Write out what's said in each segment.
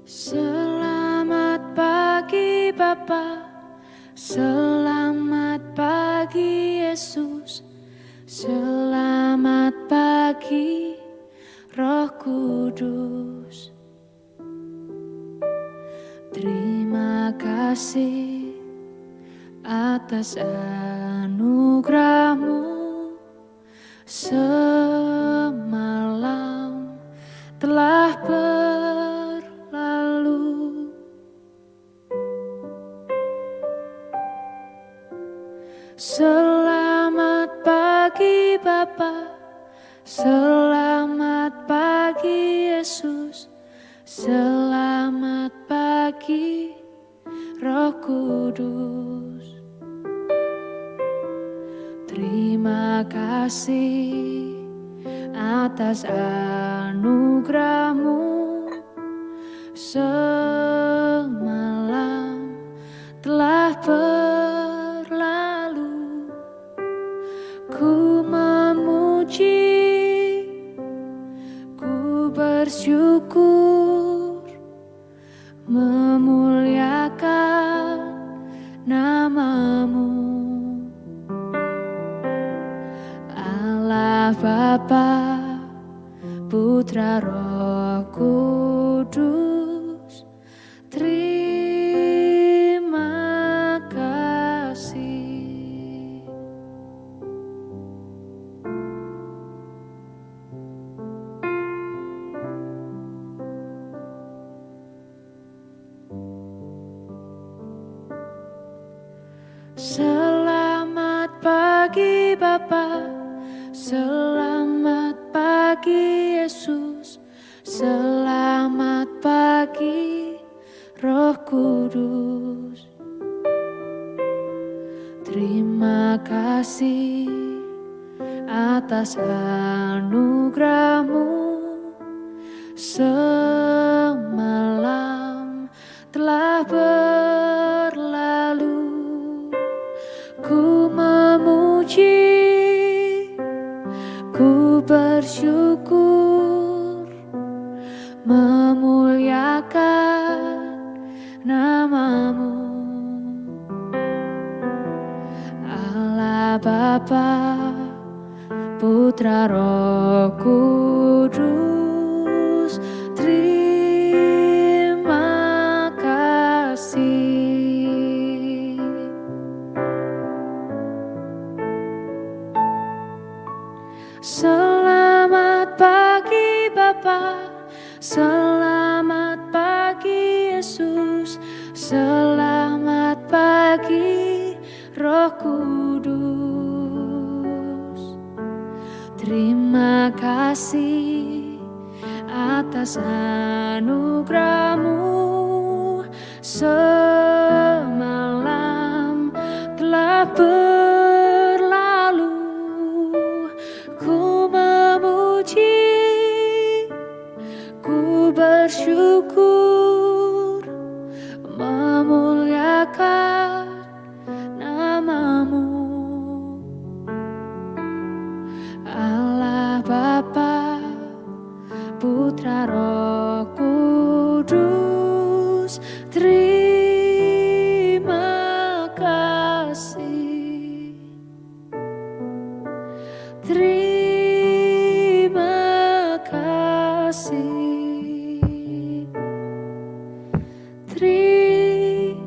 Selamat pagi Bapa, selamat pagi Yesus, selamat pagi Roh Kudus. Terima kasih atas anugerah-Mu semalam telah berlalu. Selamat pagi Bapa, selamat pagi Yesus, selamat pagi Roh Kudus. Terima kasih atas anugerah-Mu semalam telah berlalu. Ku memuji, ku bersyukur, memuliakan nama-Mu. Allah Bapa, Putra Roh Kudus, terima kasih. Selamat pagi Bapa, selamat pagi Yesus, selamat pagi Roh Kudus. Terima kasih atas anugerah-Mu semalam telah berlalu. Ku memuji, ku bersyukur, memuliakan nama-Mu. Allah Bapa, Putra Roh Kudus, terima kasih. Selamat pagi Bapa, selamat pagi Yesus, selamat pagi Roh Kudus. Terima kasih atas anugerah-Mu semalam telah berlalu. Ku memuji, ku bersyukur, memuliakan nama-Mu. Allah Bapa, Putra Roh Kudus, terima kasih. Terima kasih. Terima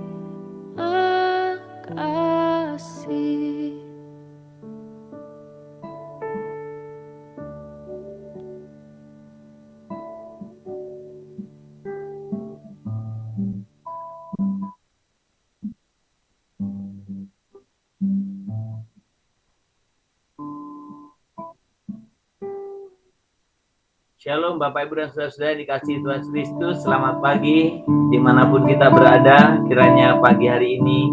kasih. Shalom Bapak Ibu dan Saudara-saudara dikasihi Tuhan Kristus. Selamat pagi dimanapun kita berada. Kiranya pagi hari ini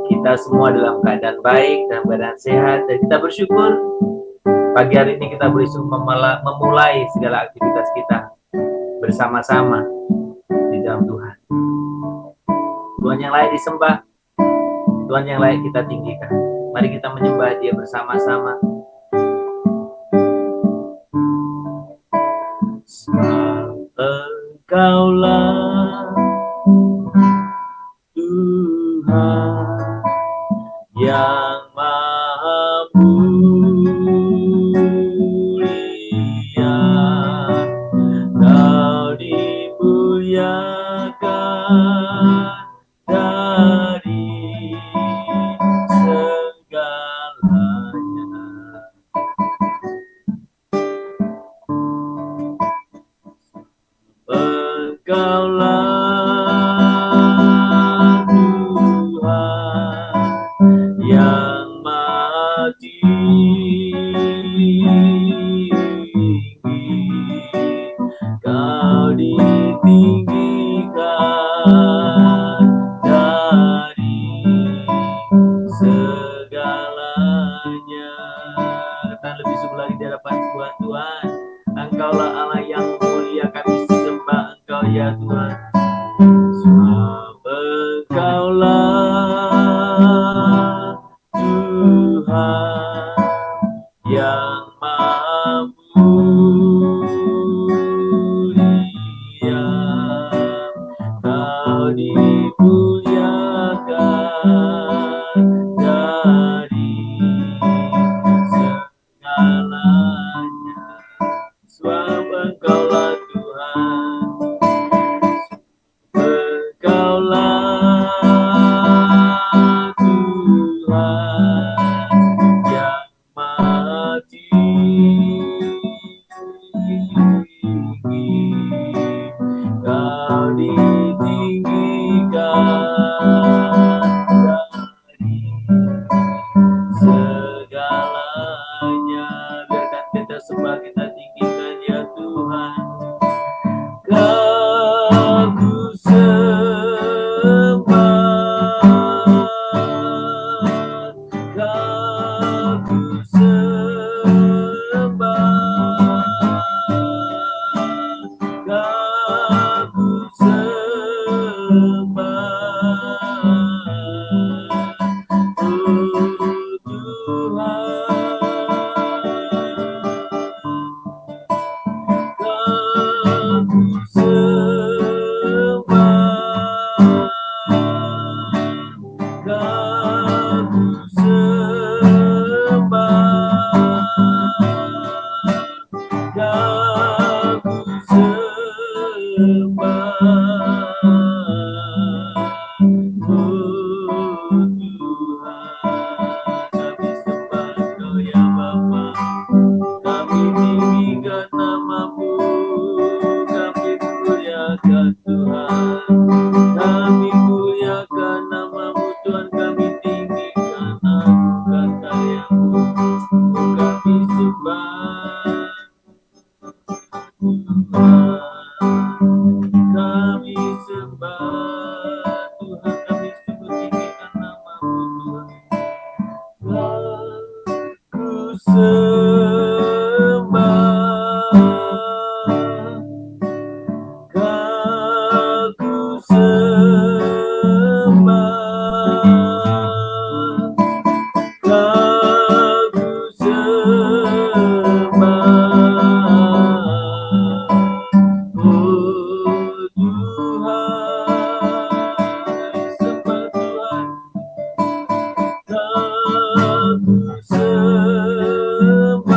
kita semua dalam keadaan baik, dalam keadaan sehat, dan kita bersyukur pagi hari ini kita boleh memulai segala aktivitas kita bersama-sama di dalam Tuhan. Tuhan yang layak disembah, Tuhan yang layak kita tinggikan. Mari kita menyembah Dia bersama-sama. Engkaulah Engkaulah Tuhan yang Maha Tinggi, Kau ditinggikan dari segalanya. Dan lebih sungguh lagi di hadapan Tuhan, Tuhan, Engkaulah Allah yang mulia, kami sembah Engkau ya Tuhan. Sebab Engkaulah Tuhan yang Maha Mulia, Kau dimuliakan dari segalanya. Sebab Engkaulah Tuhan, Engkaulah Tuhan yang Maha Tinggi, Kau ditinggikan dari segalanya. Biarkan kita sembah, kita tinggikan ya Tuhan. Kau ku sembah, Kau ku sembah, Kau ku sembah, oh Tuhan. Kau ku sembah, Kau ku sembah, Kau ku sembah, oh Tuhan. Kami sembah Engkau ya Bapa, kami tinggikan nama-Mu, kami muliakan Tuhan, kami muliakan nama-Mu Tuhan, kami tinggikan agungkan karya-Mu, kami sembah Tuhan, kami sembah Tuhan, kami sungguh tinggikan nama-Mu Tuhan. Ku sembah, Kau ku sembah, Kau ku sembah, oh Tuhan. Sembah Tuhan, Kau ku sembah,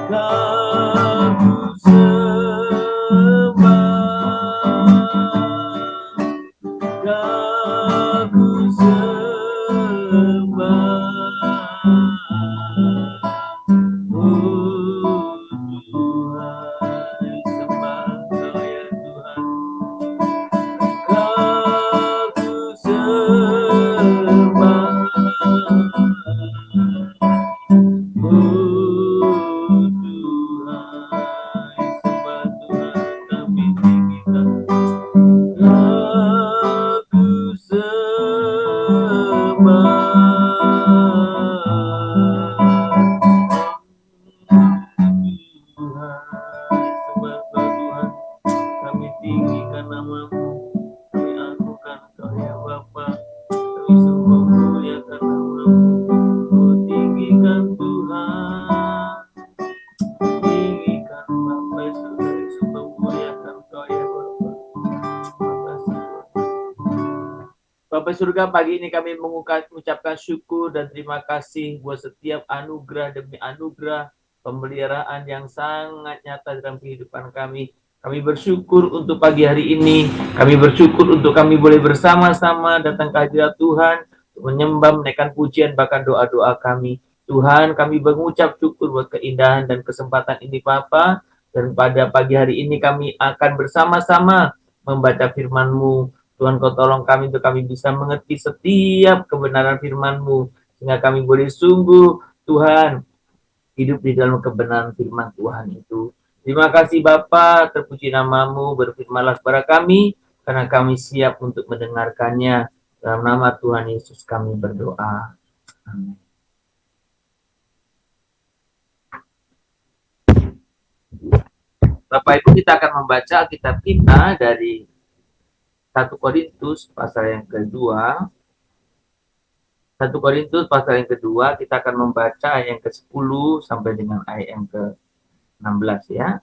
Kau ku sembah, Kau ku sembah, oh Tuhan. Sembah Engkau ya Tuhan. Kau ku sembah, oh Tuhan. Sembah Tuhan, kami tinggikan. Kau ku sembah, Tuhan. Sembah Engkau Tuhan, kami tinggikan nama-Mu, kami agungkan Engkau ya Bapa, kami sembah muliakan nama-Mu, oh tinggikan Tuhan, tinggikan Bapa surga, sembah muliakan Engkau ya Bapa. Terima kasih Tuhan. Bapa surga, pagi ini kami mengucapkan syukur dan terima kasih buat setiap anugerah demi anugerah, pemeliharaan yang sangat nyata dalam kehidupan kami. Kami bersyukur untuk pagi hari ini. Kami bersyukur untuk kami boleh bersama-sama datang ke hadirat Tuhan, menyembah, menaikkan pujian, bahkan doa-doa kami. Tuhan, kami mengucap syukur buat keindahan dan kesempatan ini, Bapa. Dan pada pagi hari ini kami akan bersama-sama membaca firman-Mu. Tuhan, Kau tolong kami untuk kami bisa mengerti setiap kebenaran firman-Mu, sehingga kami boleh sungguh, Tuhan, hidup di dalam kebenaran firman Tuhan itu. Terima kasih Bapa, terpuji nama-Mu, berfirmanlah kepada kami, karena kami siap untuk mendengarkannya. Dalam nama Tuhan Yesus kami berdoa. Amin. Bapak Ibu, kita akan membaca kitab kita dari 1 Korintus pasal yang kedua. 1 Korintus pasal yang kedua, kita akan membaca ayat yang ke-10 sampai dengan ayat yang ke-16 ya.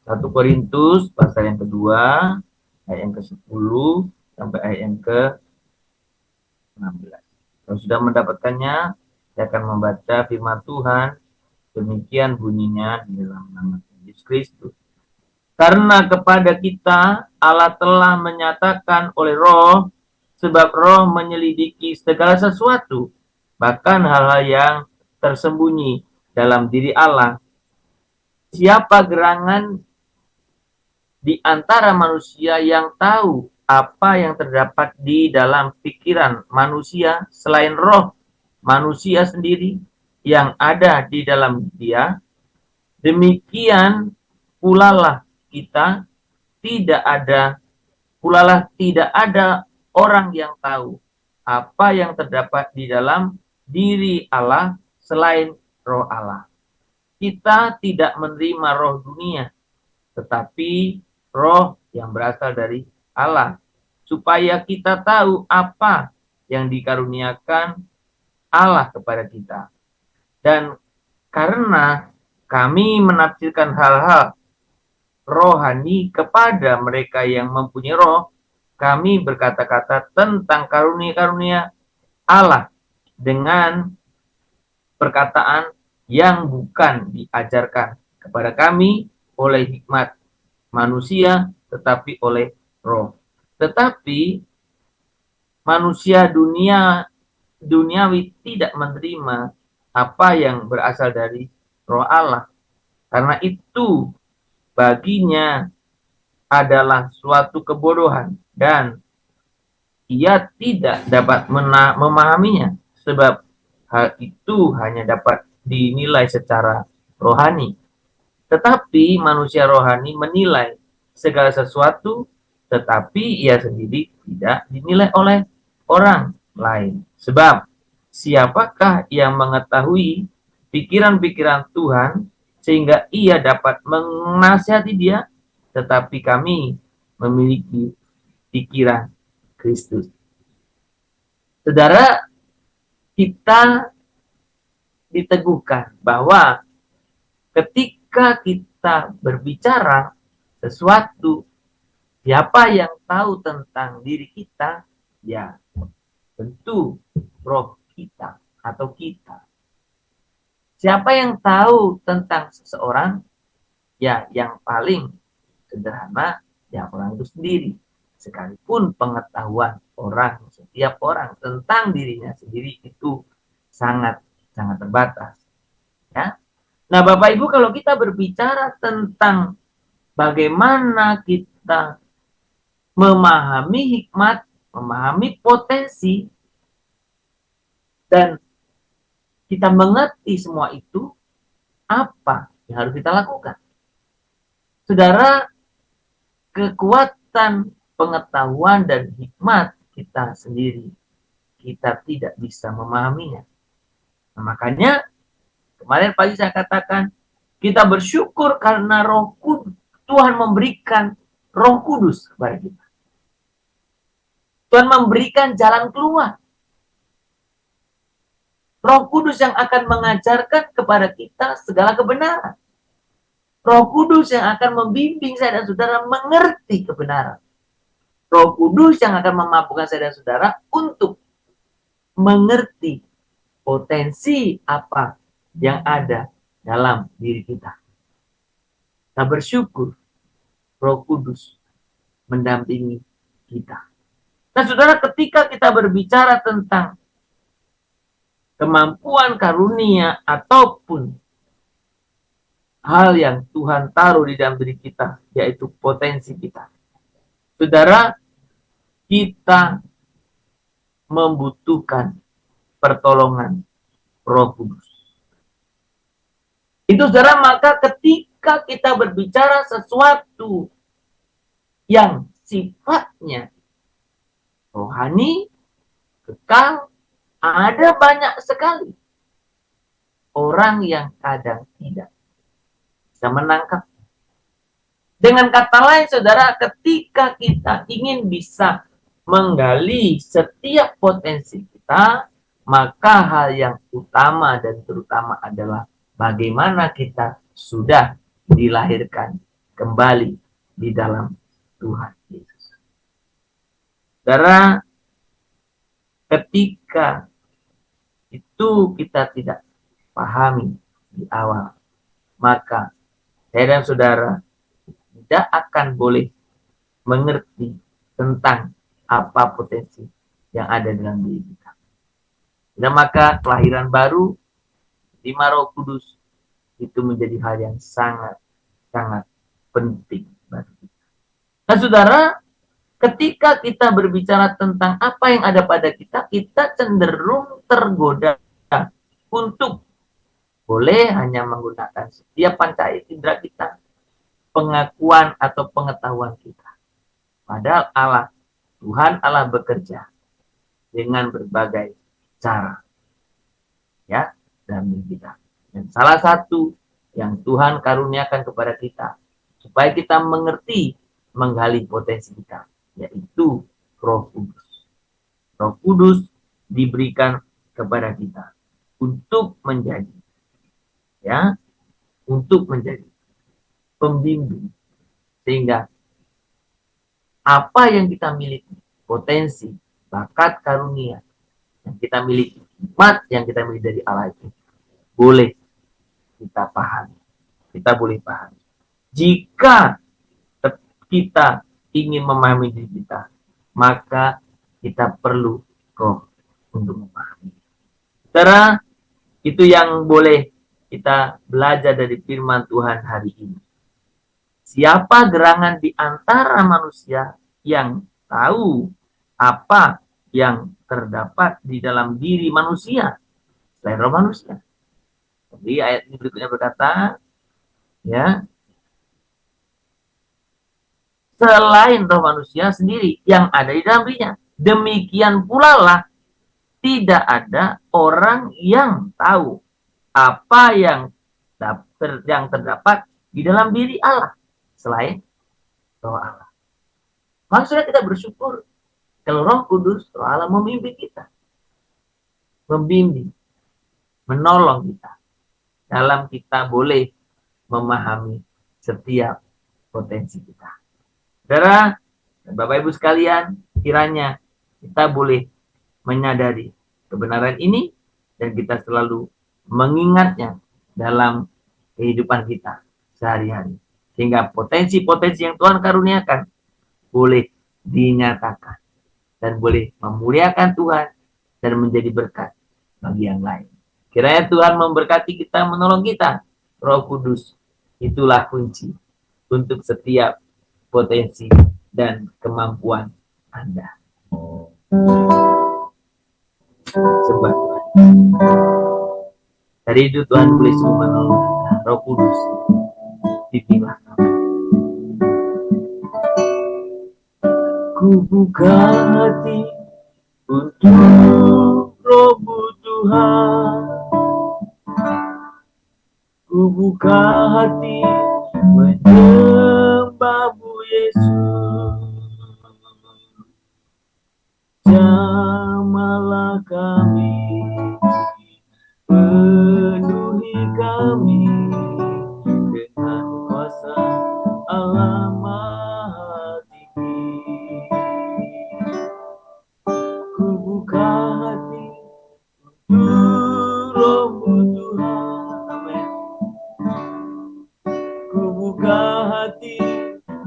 1 Korintus pasal yang kedua, ayat yang ke-10 sampai ayat yang ke-16. Kalau sudah mendapatkannya, saya akan membaca firman Tuhan. Demikian bunyinya di dalam nama Yesus Kristus. Karena kepada kita Allah telah menyatakan oleh Roh, sebab Roh menyelidiki segala sesuatu, bahkan hal-hal yang tersembunyi dalam diri Allah. Siapa gerangan di antara manusia yang tahu apa yang terdapat di dalam pikiran manusia selain roh manusia sendiri yang ada di dalam dia? Demikian pulalah kita tidak ada orang yang tahu apa yang terdapat di dalam diri Allah selain roh Allah. Kita tidak menerima roh dunia, tetapi roh yang berasal dari Allah, supaya kita tahu apa yang dikaruniakan Allah kepada kita. Dan karena kami menafsirkan hal-hal rohani kepada mereka yang mempunyai roh, kami berkata-kata tentang karunia-karunia Allah dengan perkataan yang bukan diajarkan kepada kami oleh hikmat manusia, tetapi oleh roh. Tetapi manusia duniawi tidak menerima apa yang berasal dari roh Allah, karena itu baginya adalah suatu kebodohan dan ia tidak dapat memahaminya, sebab hal itu hanya dapat dinilai secara rohani. Tetapi manusia rohani menilai segala sesuatu, tetapi ia sendiri tidak dinilai oleh orang lain. Sebab siapakah yang mengetahui pikiran-pikiran Tuhan sehingga ia dapat menasihati dia? Tetapi kami memiliki pikiran Kristus. Saudara, kita diteguhkan bahwa ketika kita berbicara sesuatu, siapa yang tahu tentang diri kita? Ya, tentu roh kita atau kita. Siapa yang tahu tentang seseorang? Ya, yang paling sederhana, ya orang itu sendiri. Sekalipun pengetahuan setiap orang tentang dirinya sendiri itu sangat terbatas. Ya. Nah, Bapak Ibu, kalau kita berbicara tentang bagaimana kita memahami hikmat, memahami potensi, dan kita mengerti semua itu, apa yang harus kita lakukan? Saudara, kekuatan pengetahuan dan hikmat kita sendiri, kita tidak bisa memahaminya. Nah, makanya kemarin pagi saya katakan, kita bersyukur karena Tuhan memberikan Roh Kudus kepada kita. Tuhan memberikan jalan keluar. Roh Kudus yang akan mengajarkan kepada kita segala kebenaran. Roh Kudus yang akan membimbing saya dan saudara mengerti kebenaran. Roh Kudus yang akan memampukan saya dan saudara untuk mengerti potensi apa yang ada dalam diri kita. Kita bersyukur Roh Kudus mendampingi kita. Nah, saudara, ketika kita berbicara tentang kemampuan karunia ataupun hal yang Tuhan taruh di dalam diri kita, yaitu potensi kita. Saudara, kita membutuhkan pertolongan Roh Kudus. Itu saudara, maka ketika kita berbicara sesuatu yang sifatnya rohani, kekal, ada banyak sekali orang yang kadang tidak bisa menangkap. Dengan kata lain, saudara, ketika kita ingin bisa menggali setiap potensi kita, maka hal yang utama dan terutama adalah bagaimana kita sudah dilahirkan kembali di dalam Tuhan Yesus. Saudara, ketika itu kita tidak pahami di awal, maka saya dan saudara tidak akan boleh mengerti tentang apa potensi yang ada dalam diri kita. Dan maka kelahiran baru di Roh Kudus itu menjadi hal yang sangat penting bagi kita. Nah, saudara, ketika kita berbicara tentang apa yang ada pada kita, kita cenderung tergoda untuk boleh hanya menggunakan setiap panca indera kita, pengakuan atau pengetahuan kita. Padahal Tuhan Allah bekerja dengan berbagai cara, ya, dalam diri kita. Dan salah satu yang Tuhan karuniakan kepada kita supaya kita mengerti, menggali potensi kita, yaitu Roh Kudus. Roh Kudus diberikan kepada kita untuk menjadi, ya, untuk menjadi pembimbing, sehingga apa yang kita miliki, potensi, bakat, karunia yang kita miliki, hikmat yang kita miliki dari Allah itu boleh kita pahami. Kita boleh pahami. Jika kita ingin memahami diri kita, maka kita perlu Roh untuk memahami. Saudara, itu yang boleh kita belajar dari firman Tuhan hari ini. Siapa gerangan di antara manusia yang tahu apa yang terdapat di dalam diri manusia selain roh manusia? Jadi ayat ini berikutnya berkata, ya, selain roh manusia sendiri yang ada di dalam dirinya. Demikian pula lah tidak ada orang yang tahu apa yang terdapat di dalam diri Allah selain Roh Allah. Maksudnya kita bersyukur kalau Roh Kudus, Roh Allah memimpin kita, membimbing, menolong kita dalam kita boleh memahami setiap potensi kita. Saudara, Bapak Ibu sekalian, kiranya kita boleh menyadari kebenaran ini dan kita selalu mengingatnya dalam kehidupan kita sehari-hari. Sehingga potensi-potensi yang Tuhan karuniakan boleh dinyatakan dan boleh memuliakan Tuhan dan menjadi berkat bagi yang lain. Kiranya Tuhan memberkati kita, menolong kita. Roh Kudus itulah kunci untuk setiap potensi dan kemampuan Anda. Sebab dari itu Tuhan boleh sungguh menolong kita. Roh Kudus, pimpinlah kami. Ku buka hati untuk Roh-Mu Tuhan. Ku buka hati menyembah-Mu Yesus. Jamalah kami, penuhi kami dengan kuasa Allah Maha Tinggi. Ku buka hati untuk Roh-Mu Tuhan. Amin. Ku buka hati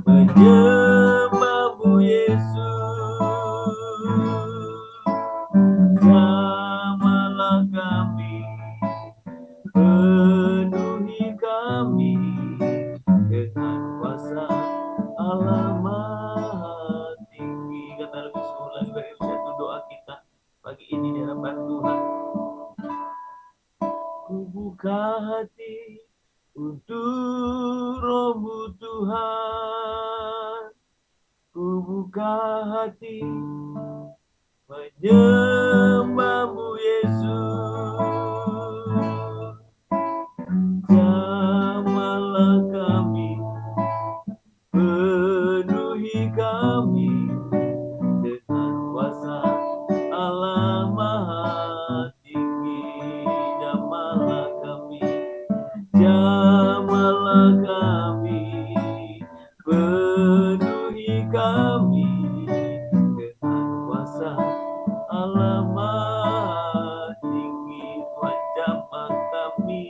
menyembah-Mu Yesus. Jamalah kami, penuhi kami Ku buka hati untuk Roh-Mu Tuhan. Ku buka hati menyembah-Mu Yesus. Jamahlah kami, penuhi kami dengan kuasa Allah Maha Tinggi. Jamahlah kami, jamahlah kami, penuhi kami dengan kuasa Allah Maha Tinggi. Tuhan, jamah kami,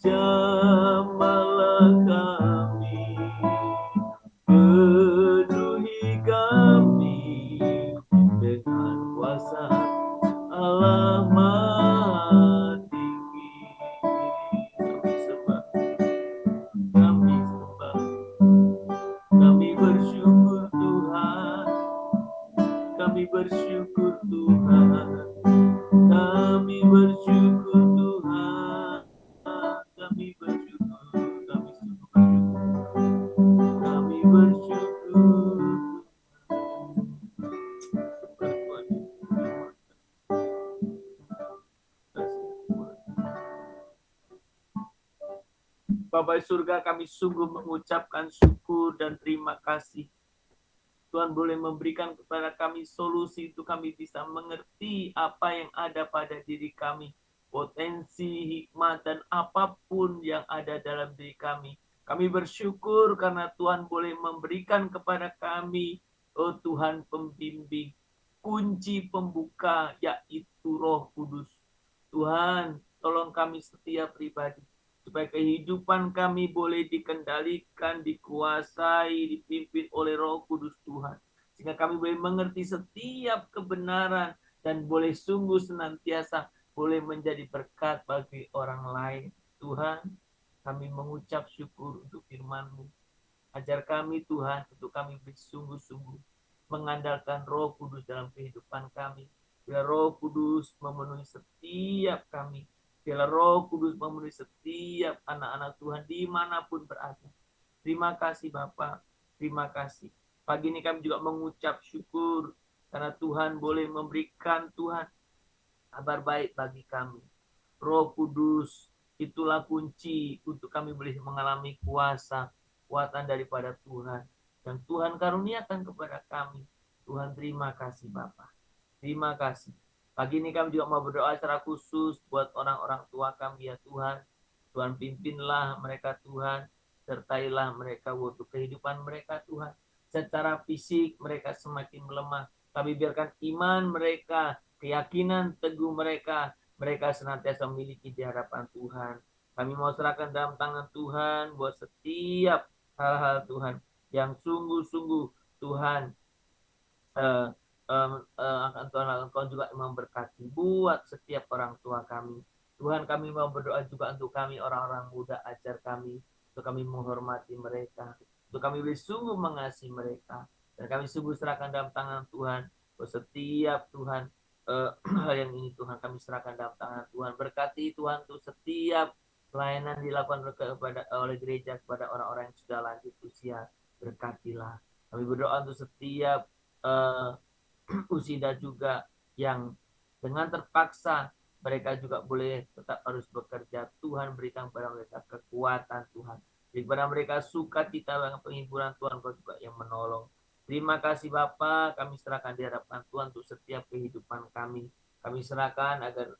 jamahlah kami, penuhi kami dengan kuasa Allah Maha Tinggi. Kami sembah, kami sembah, kami bersyukur Tuhan, kami bersyukur Tuhan, kami bersyukur Tuhan, kami bersyukur, kami sungguh bersyukur, kami bersyukur. Bapa surga, kami sungguh mengucapkan syukur dan terima kasih. Tuhan boleh memberikan kepada kami solusi untuk kami bisa mengerti apa yang ada pada diri kami. Potensi, hikmat, dan apapun yang ada dalam diri kami. Kami bersyukur karena Tuhan boleh memberikan kepada kami, oh Tuhan pembimbing, kunci pembuka, yaitu Roh Kudus. Tuhan, tolong kami setiap pribadi, supaya kehidupan kami boleh dikendalikan, dikuasai, dipimpin oleh Roh Kudus Tuhan. Sehingga kami boleh mengerti setiap kebenaran dan boleh sungguh senantiasa boleh menjadi berkat bagi orang lain. Tuhan, kami mengucap syukur untuk firman-Mu. Ajar kami Tuhan untuk kami bersungguh-sungguh mengandalkan Roh Kudus dalam kehidupan kami. Bila Roh Kudus memenuhi setiap kami, bila Roh Kudus memenuhi setiap anak-anak Tuhan dimanapun berada. Terima kasih Bapa, terima kasih. Pagi ini kami juga mengucap syukur karena Tuhan boleh memberikan Tuhan kabar baik bagi kami. Roh Kudus itulah kunci untuk kami boleh mengalami kuasa, kekuatan daripada Tuhan. Dan Tuhan karuniakan kepada kami. Tuhan terima kasih Bapa. Terima kasih. Pagi ini kami juga mau berdoa secara khusus buat orang-orang tua kami ya Tuhan. Tuhan pimpinlah mereka Tuhan. Sertailah mereka untuk kehidupan mereka Tuhan. Secara fisik mereka semakin melemah. Kami biarkan iman mereka, keyakinan teguh mereka senantiasa memiliki di hadapan Tuhan. Kami mau serahkan dalam tangan Tuhan buat setiap hal-hal Tuhan yang sungguh-sungguh Tuhan akan Tuhan juga memberkati buat setiap orang tua kami. Tuhan, kami mau berdoa juga untuk kami orang-orang muda, ajar kami untuk kami menghormati mereka, untuk kami sungguh mengasihi mereka, dan kami sungguh serahkan dalam tangan Tuhan buat setiap Tuhan hal yang ini Tuhan kami serahkan dalam tangan Tuhan. Berkati Tuhan untuk setiap pelayanan dilakukan oleh gereja kepada orang-orang yang sudah lanjut usia. Berkatilah. Kami berdoa untuk setiap usida juga yang dengan terpaksa mereka juga boleh tetap harus bekerja. Tuhan berikan kepada mereka kekuatan Tuhan. Jadi kepada mereka sukacita dengan penghiburan Tuhan, Kau juga yang menolong. Terima kasih Bapa, kami serahkan di hadapan Tuhan untuk setiap kehidupan kami. Kami serahkan agar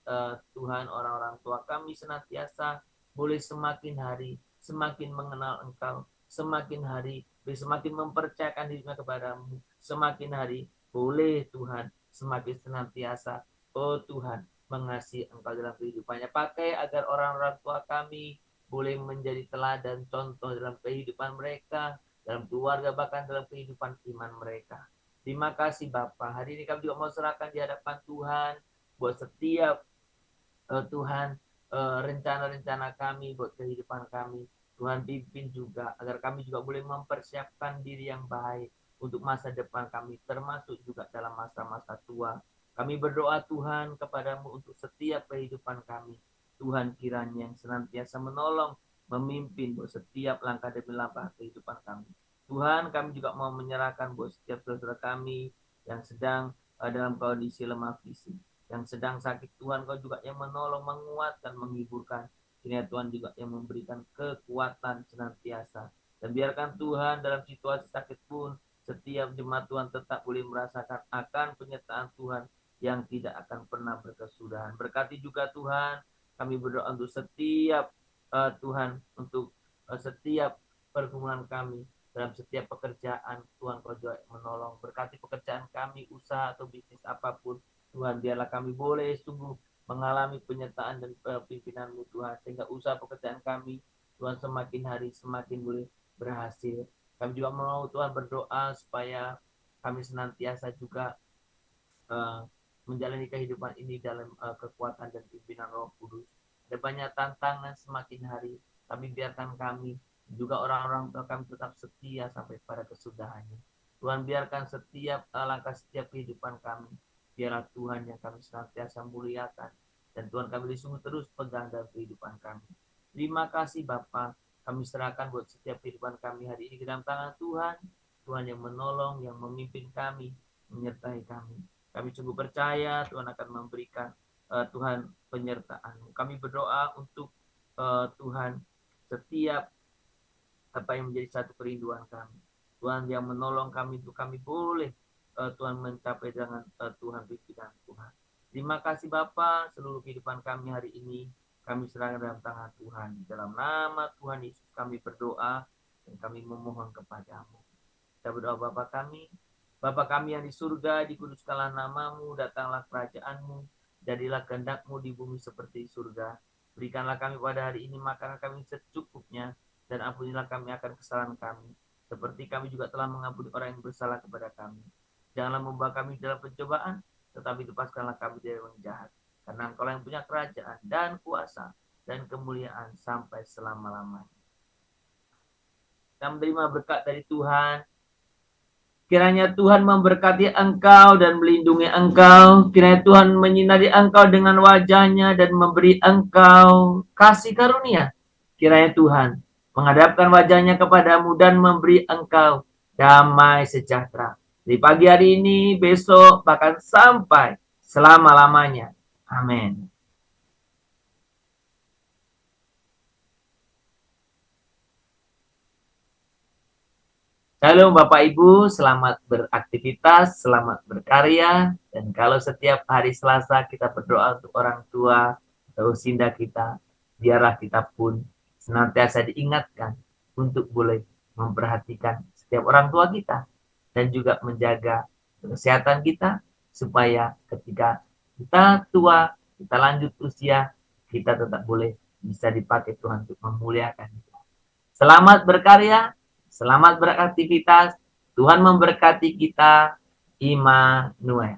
Tuhan orang-orang tua kami senantiasa boleh semakin hari semakin mengenal Engkau, semakin hari semakin mempercayakan dirinya kepadamu, semakin hari boleh Tuhan semakin senantiasa, oh Tuhan, mengasihi Engkau dalam kehidupannya. Pakai agar orang-orang tua kami boleh menjadi teladan contoh dalam kehidupan mereka, dalam keluarga, bahkan dalam kehidupan iman mereka. Terima kasih Bapa. Hari ini kami juga mau serahkan di hadapan Tuhan buat setiap Tuhan rencana-rencana kami buat kehidupan kami. Tuhan pimpin juga agar kami juga boleh mempersiapkan diri yang baik untuk masa depan kami, termasuk juga dalam masa-masa tua. Kami berdoa Tuhan kepadamu untuk setiap kehidupan kami. Tuhan kiranya yang senantiasa menolong, memimpin buat setiap langkah demi langkah kehidupan kami. Tuhan, kami juga mau menyerahkan buat setiap saudara kami yang sedang dalam kondisi lemah fisik, yang sedang sakit. Tuhan, Kau juga yang menolong, menguatkan, menghiburkan. Kiranya Tuhan juga yang memberikan kekuatan senantiasa. Dan biarkan Tuhan dalam situasi sakit pun, setiap jemaat Tuhan tetap boleh merasakan akan penyertaan Tuhan yang tidak akan pernah berkesudahan. Berkati juga Tuhan, kami berdoa untuk setiap Tuhan, untuk setiap pergumulan kami, dalam setiap pekerjaan. Tuhan, Kau juga menolong. Berkati pekerjaan kami, usaha atau bisnis apapun. Tuhan, biarlah kami boleh sungguh mengalami penyertaan dan pimpinan-Mu Tuhan, sehingga usaha pekerjaan kami Tuhan semakin hari semakin boleh berhasil. Kami juga mau Tuhan berdoa supaya kami senantiasa juga uh, menjalani kehidupan ini dalam kekuatan dan pimpinan Roh Kudus. Ada banyak tantangan semakin hari, tapi biarkan kami juga orang-orang tua kami tetap setia sampai pada kesudahannya. Tuhan, biarkan setiap langkah setiap kehidupan kami, biarlah Tuhan yang kami senantiasa muliakan, dan Tuhan kami disungguh terus pegang dalam kehidupan kami. Terima kasih Bapa, kami serahkan buat setiap kehidupan kami hari ini ke dalam tangan Tuhan. Tuhan yang menolong, yang memimpin kami, menyertai kami. Kami sungguh percaya Tuhan akan memberikan Tuhan penyertaan. Kami berdoa untuk Tuhan setiap apa yang menjadi satu kerinduan kami. Tuhan yang menolong kami untuk kami boleh Tuhan mencapai dengan Tuhan pimpinan Tuhan. Terima kasih Bapa, seluruh kehidupan kami hari ini kami serahkan dalam tangan Tuhan. Dalam nama Tuhan Yesus kami berdoa dan kami memohon kepadamu. Kita berdoa Bapa kami yang di surga, dikuduskanlah namamu, datanglah kerajaanmu, jadilah kehendakmu di bumi seperti di surga. Berikanlah kami pada hari ini makanan kami secukupnya, dan ampunilah kami akan kesalahan kami, seperti kami juga telah mengampuni orang yang bersalah kepada kami. Janganlah membawa kami dalam pencobaan, tetapi lepaskanlah kami dari orang jahat. Karena Engkau yang punya kerajaan dan kuasa dan kemuliaan sampai selama-lamanya. Kita menerima berkat dari Tuhan. Kiranya Tuhan memberkati engkau dan melindungi engkau. Kiranya Tuhan menyinari engkau dengan wajah-Nya dan memberi engkau kasih karunia. Kiranya Tuhan menghadapkan wajah-Nya kepadamu dan memberi engkau damai sejahtera. Di pagi hari ini, besok, bahkan sampai selama-lamanya. Amin. Halo Bapak Ibu, selamat beraktivitas, selamat berkarya. Dan kalau setiap hari Selasa kita berdoa untuk orang tua atau sinda kita, biarlah kita pun senantiasa diingatkan untuk boleh memperhatikan setiap orang tua kita dan juga menjaga kesehatan kita supaya ketika kita tua, kita lanjut usia, kita tetap boleh bisa dipakai Tuhan untuk memuliakan. Selamat berkarya, selamat beraktivitas. Tuhan memberkati kita. Immanuel.